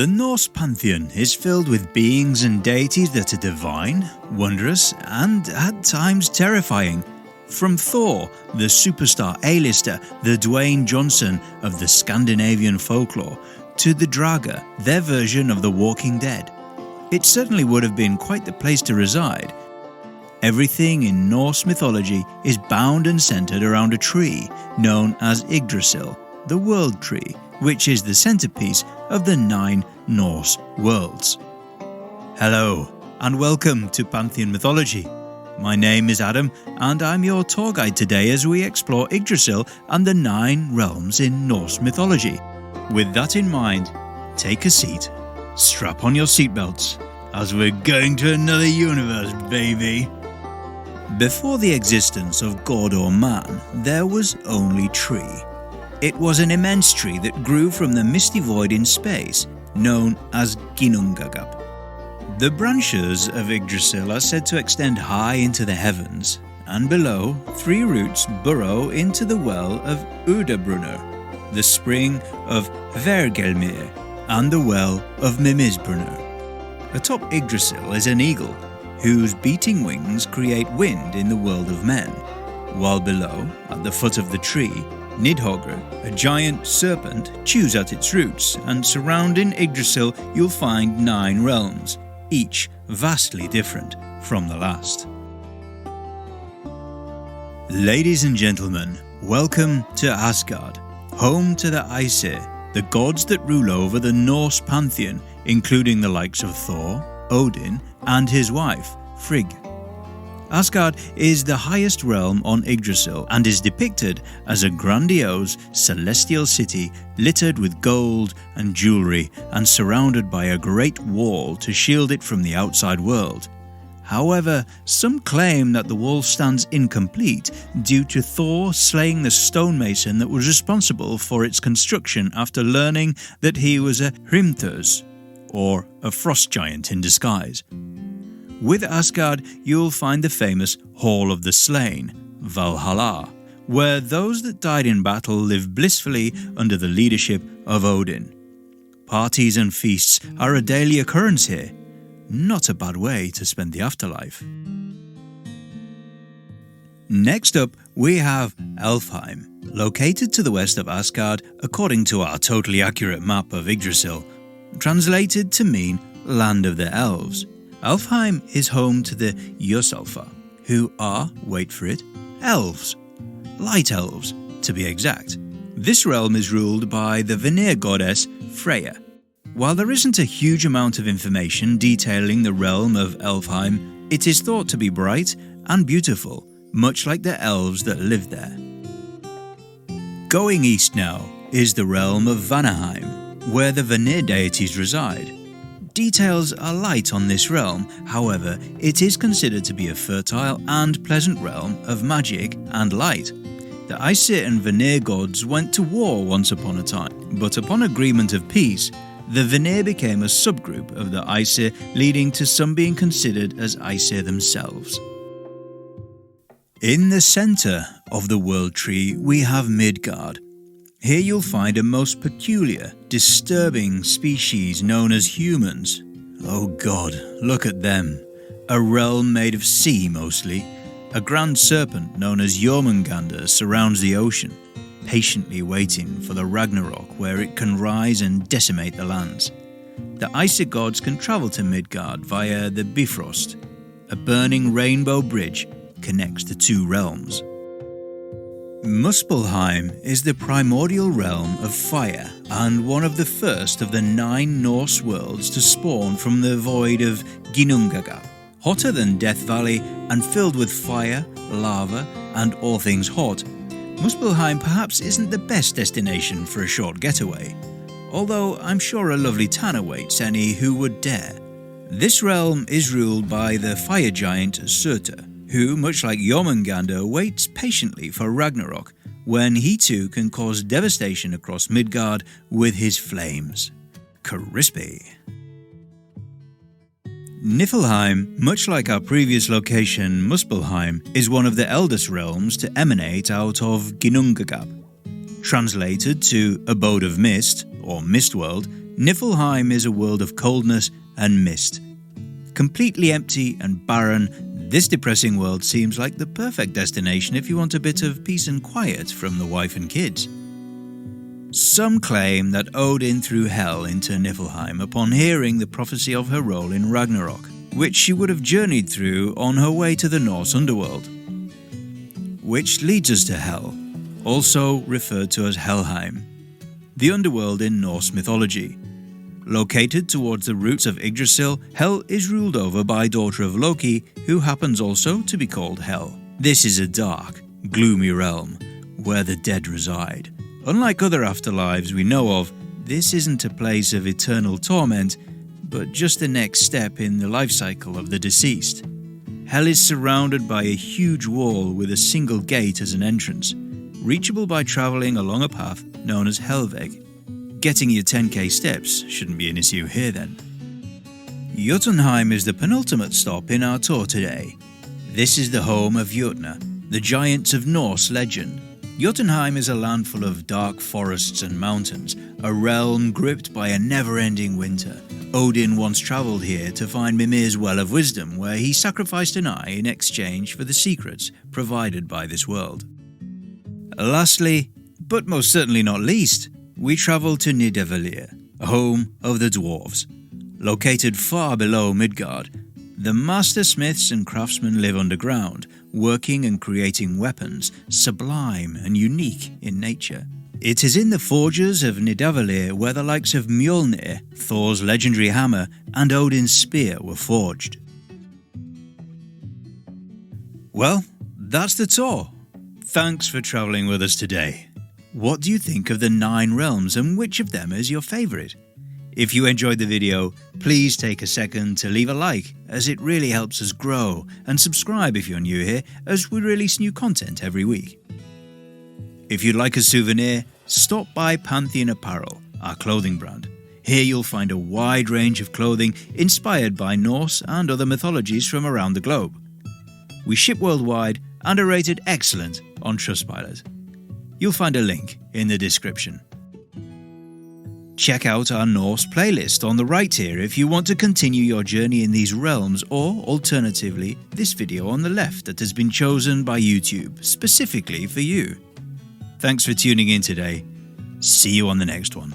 The Norse Pantheon is filled with beings and deities that are divine, wondrous, and at times terrifying. From Thor, the superstar A-lister, the Dwayne Johnson of the Scandinavian folklore, to the Draugr, their version of the Walking Dead. It certainly would have been quite the place to reside. Everything in Norse mythology is bound and centered around a tree known as Yggdrasil, the World Tree, which is the centerpiece of the 9 Norse Worlds. Hello, and welcome to Pantheon Mythology. My name is Adam, and I'm your tour guide today as we explore Yggdrasil and the 9 realms in Norse mythology. With that in mind, take a seat, strap on your seatbelts, as we're going to another universe, baby. Before the existence of God or man, there was only tree. It was an immense tree that grew from the misty void in space, known as Ginnungagap. The branches of Yggdrasil are said to extend high into the heavens, and below, 3 roots burrow into the well of Udabrunner, the spring of Hvergelmir, and the well of Mimisbrunner. Atop Yggdrasil is an eagle, whose beating wings create wind in the world of men, while below, at the foot of the tree, Nidavellir, a giant serpent, chews at its roots, and surrounding Yggdrasil you'll find 9 realms, each vastly different from the last. Ladies and gentlemen, welcome to Asgard, home to the Aesir, the gods that rule over the Norse pantheon, including the likes of Thor, Odin, and his wife, Frigg. Asgard is the highest realm on Yggdrasil and is depicted as a grandiose celestial city littered with gold and jewelry and surrounded by a great wall to shield it from the outside world. However, some claim that the wall stands incomplete due to Thor slaying the stonemason that was responsible for its construction after learning that he was a Hrimthurs, or a frost giant in disguise. With Asgard, you'll find the famous Hall of the Slain, Valhalla, where those that died in battle live blissfully under the leadership of Odin. Parties and feasts are a daily occurrence here. Not a bad way to spend the afterlife. Next up, we have Elfheim, located to the west of Asgard according to our totally accurate map of Yggdrasil, translated to mean Land of the Elves. Elfheim is home to the Ljósálfar, who are, wait for it, elves. Light elves, to be exact. This realm is ruled by the Vanir goddess Freyja. While there isn't a huge amount of information detailing the realm of Elfheim, it is thought to be bright and beautiful, much like the elves that live there. Going east now is the realm of Vanaheim, where the Vanir deities reside. Details are light on this realm, however, it is considered to be a fertile and pleasant realm of magic and light. The Aesir and Vanir gods went to war once upon a time, but upon agreement of peace, the Vanir became a subgroup of the Aesir, leading to some being considered as Aesir themselves. In the center of the World Tree, we have Midgard. Here you'll find a most peculiar, disturbing species known as humans. Oh God, look at them. A realm made of sea mostly. A grand serpent known as Jormungandr surrounds the ocean, patiently waiting for the Ragnarok where it can rise and decimate the lands. The Aesir gods can travel to Midgard via the Bifrost. A burning rainbow bridge connects the 2 realms. Muspelheim is the primordial realm of fire and one of the first of the 9 Norse worlds to spawn from the void of Ginnungagap. Hotter than Death Valley and filled with fire, lava, and all things hot, Muspelheim perhaps isn't the best destination for a short getaway, although I'm sure a lovely tan awaits any who would dare. This realm is ruled by the fire giant Surtur, who, much like Jormungandr, waits patiently for Ragnarok, when he too can cause devastation across Midgard with his flames. Crispy. Niflheim, much like our previous location Muspelheim, is one of the eldest realms to emanate out of Ginnungagap. Translated to Abode of Mist, or Mistworld, Niflheim is a world of coldness and mist. Completely empty and barren, this depressing world seems like the perfect destination if you want a bit of peace and quiet from the wife and kids. Some claim that Odin threw Hel into Niflheim upon hearing the prophecy of her role in Ragnarok, which she would have journeyed through on her way to the Norse underworld. Which leads us to Hel, also referred to as Helheim, the underworld in Norse mythology. Located towards the roots of Yggdrasil, Hel is ruled over by a daughter of Loki, who happens also to be called Hel. This is a dark, gloomy realm where the dead reside. Unlike other afterlives we know of, this isn't a place of eternal torment, but just the next step in the life cycle of the deceased. Hel is surrounded by a huge wall with a single gate as an entrance, reachable by travelling along a path known as Helveg. Getting your 10k steps shouldn't be an issue here then. Jotunheim is the penultimate stop in our tour today. This is the home of Jotnar, the giants of Norse legend. Jotunheim is a land full of dark forests and mountains, a realm gripped by a never-ending winter. Odin once travelled here to find Mimir's Well of Wisdom, where he sacrificed an eye in exchange for the secrets provided by this world. Lastly, but most certainly not least, we travel to Nidavellir, home of the dwarves. Located far below Midgard, the master smiths and craftsmen live underground, working and creating weapons sublime and unique in nature. It is in the forges of Nidavellir where the likes of Mjolnir, Thor's legendary hammer, and Odin's spear were forged. Well, that's the tour. Thanks for travelling with us today. What do you think of the 9 realms and which of them is your favourite? If you enjoyed the video, please take a second to leave a like, as it really helps us grow, and subscribe if you're new here, as we release new content every week. If you'd like a souvenir, stop by Pantheon Apparel, our clothing brand. Here you'll find a wide range of clothing inspired by Norse and other mythologies from around the globe. We ship worldwide and are rated excellent on Trustpilot. You'll find a link in the description. Check out our Norse playlist on the right here if you want to continue your journey in these realms, or alternatively, this video on the left that has been chosen by YouTube specifically for you. Thanks for tuning in today. See you on the next one.